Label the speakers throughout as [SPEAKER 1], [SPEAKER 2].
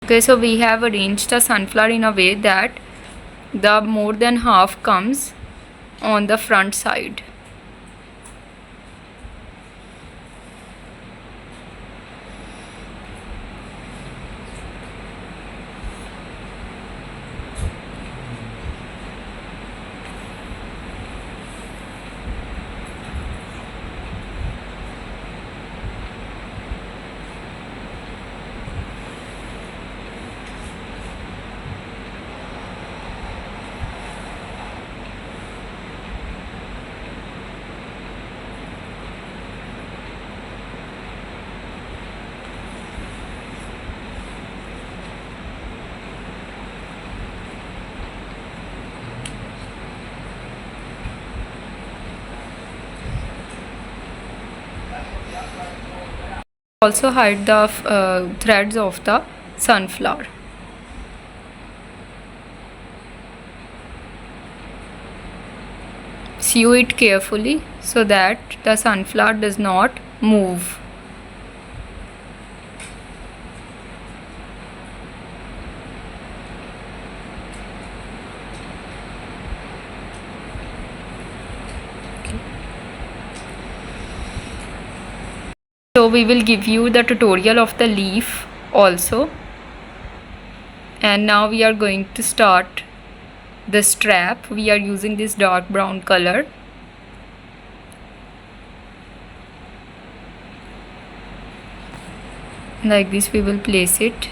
[SPEAKER 1] Okay, so we have arranged the sunflower in a way that the more than half comes on the front side. Also hide the threads of the sunflower. Sew it carefully so that the sunflower does not move. So we will give you the tutorial of the leaf also. And now we are going to start the strap. We are using this dark brown color. Like this we will place it.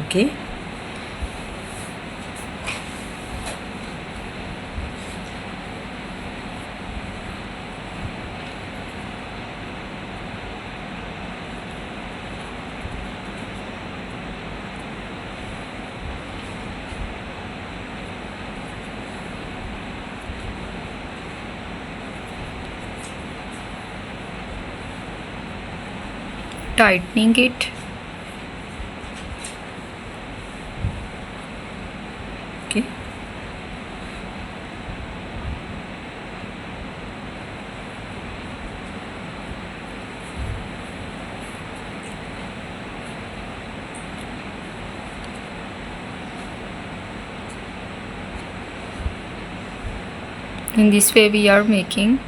[SPEAKER 2] Okay.
[SPEAKER 1] Tightening it.
[SPEAKER 2] Okay.
[SPEAKER 1] In this way we are making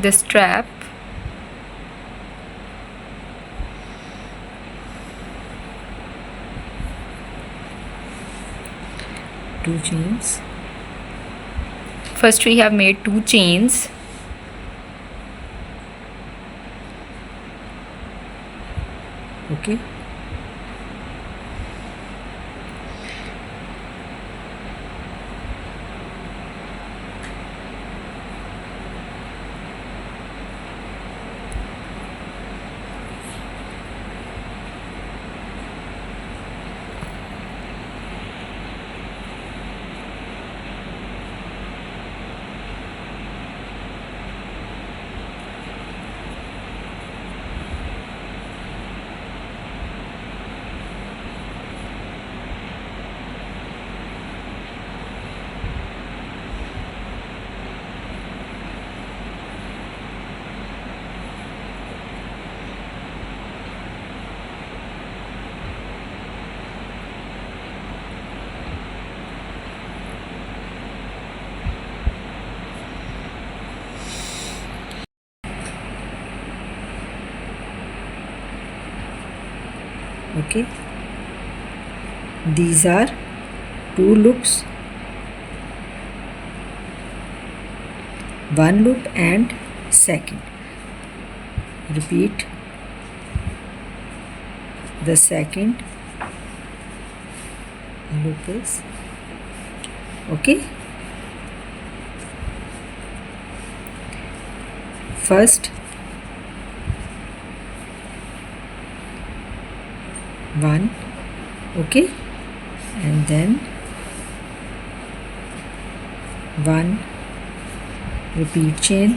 [SPEAKER 1] the strap.
[SPEAKER 2] Two chains.
[SPEAKER 1] First we have made 2 chains.
[SPEAKER 2] Okay. Okay, these are 2 loops, 1 loop and second. Repeat the second loop is okay. First 1, okay, and then 1 repeat chain,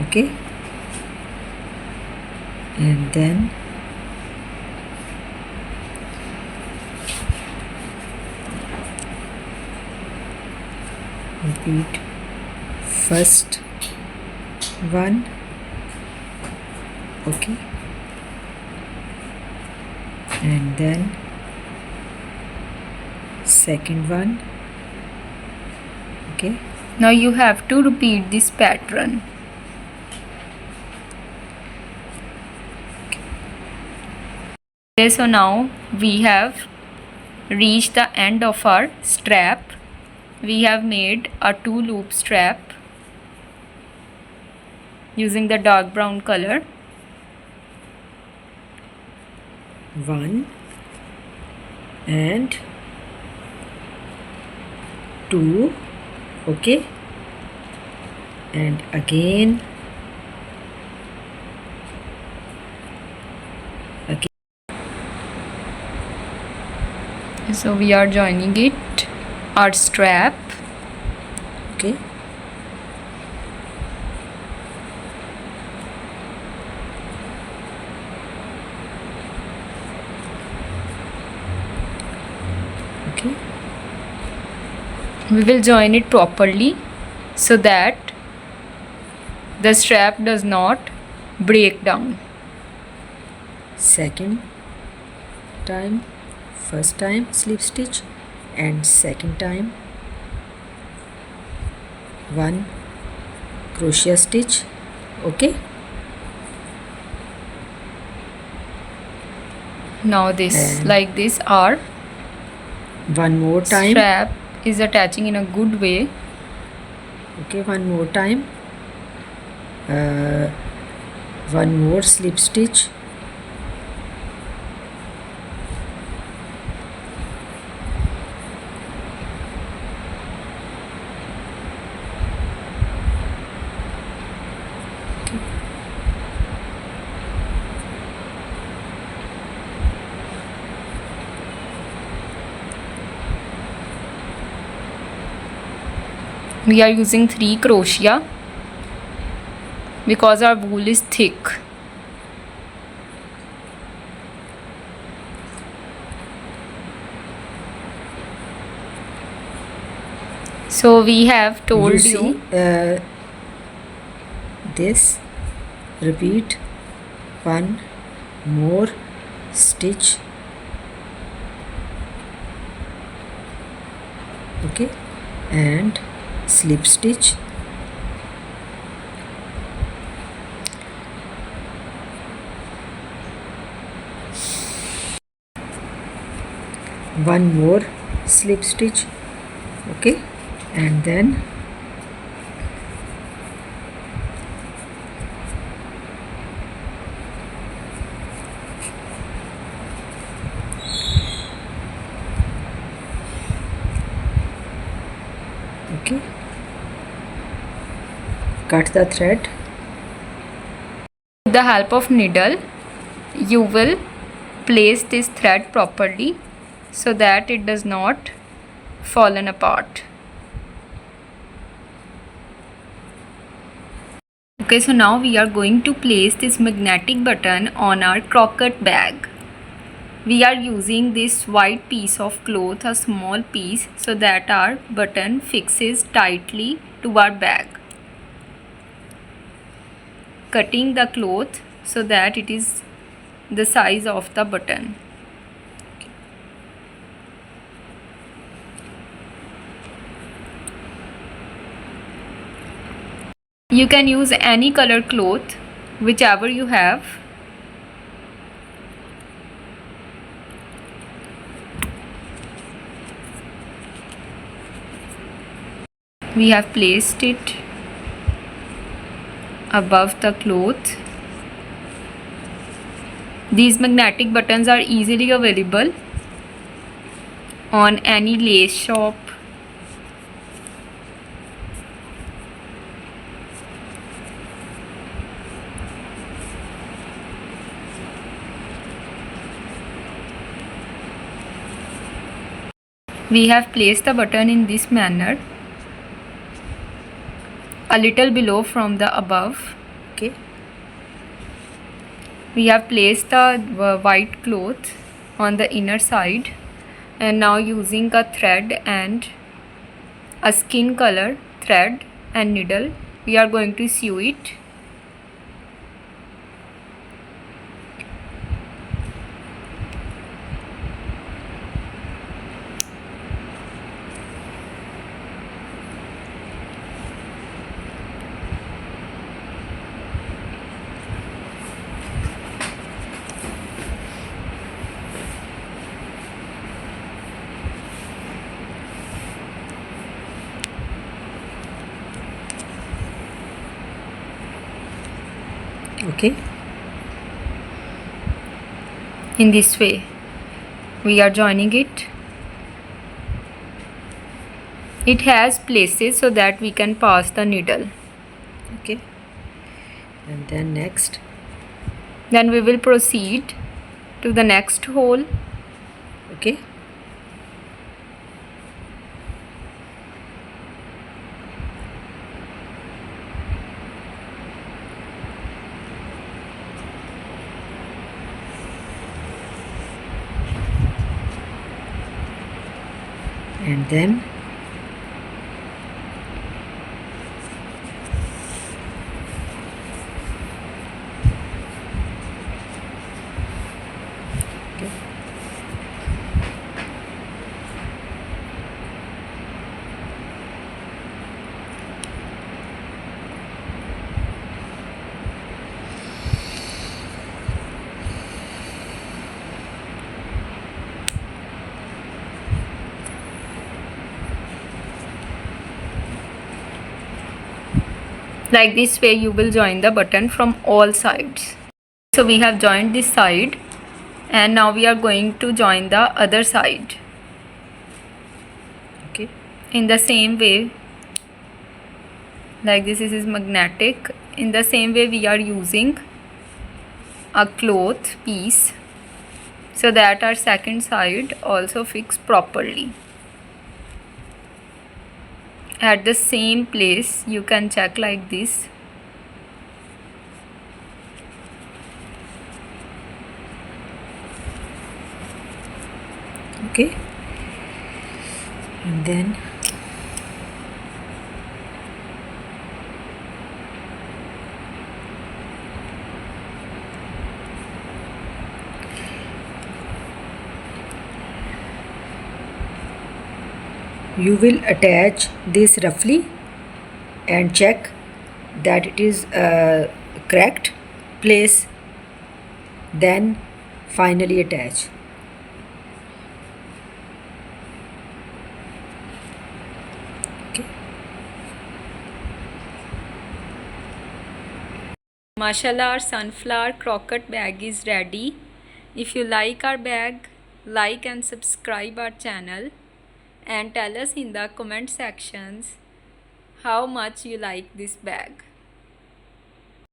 [SPEAKER 2] Okay, and then repeat first one. Okay, and then second one. Okay,
[SPEAKER 1] Now you have to repeat this pattern. Okay, so now we have reached the end of our strap. We have made a 2-loop strap using the dark brown color.
[SPEAKER 2] one and two. Okay, and again
[SPEAKER 1] So we are joining it, our strap.
[SPEAKER 2] okay, okay,
[SPEAKER 1] We will join it properly so that the strap does not break down.
[SPEAKER 2] second time, first time slip stitch, and second time one crochet stitch. Okay,
[SPEAKER 1] Now this,
[SPEAKER 2] And-
[SPEAKER 1] like this, our
[SPEAKER 2] one more time.
[SPEAKER 1] strap is attaching in a good way.
[SPEAKER 2] Okay, one more time, one more slip stitch,
[SPEAKER 1] We are using 3 crochet because our wool is thick. So we have told you,
[SPEAKER 2] see, this, repeat one more stitch. Okay, and slip stitch, one more slip stitch. Okay, and then okay, cut the thread.
[SPEAKER 1] with the help of needle, you will place this thread properly so that it does not fallen apart. Okay, so now we are going to place this magnetic button on our croquette bag. We are using this white piece of cloth, a small piece, so that our button fixes tightly to our bag. Cutting the cloth so that it is the size of the button. You can use any color cloth, whichever you have. We have placed it above the cloth. These magnetic buttons are easily available on any lace shop. We have placed the button in this manner, a little below from the above.
[SPEAKER 2] Okay.
[SPEAKER 1] We have placed the white cloth on the inner side, and now using a thread and a skin color thread and needle, we are going to sew it.
[SPEAKER 2] Okay.
[SPEAKER 1] In this way we are joining it. It has places so that we can pass the needle.
[SPEAKER 2] Okay. And then next.
[SPEAKER 1] Then we will proceed to the next hole.
[SPEAKER 2] Okay. And then okay.
[SPEAKER 1] Like this way you will join the button from all sides. So we have joined this side, and now we are going to join the other side.
[SPEAKER 2] Okay.
[SPEAKER 1] In the same way, like this is magnetic. In the same way we are using a cloth piece so that our second side also fits properly. At the same place you can check like this.
[SPEAKER 2] Okay. And then you will attach this roughly and check that it is correct place, then finally attach. Okay.
[SPEAKER 1] Mashallah, our sunflower crochet bag is ready. If you like our bag, like and subscribe our channel, and tell us in the comment sections how much you like this bag.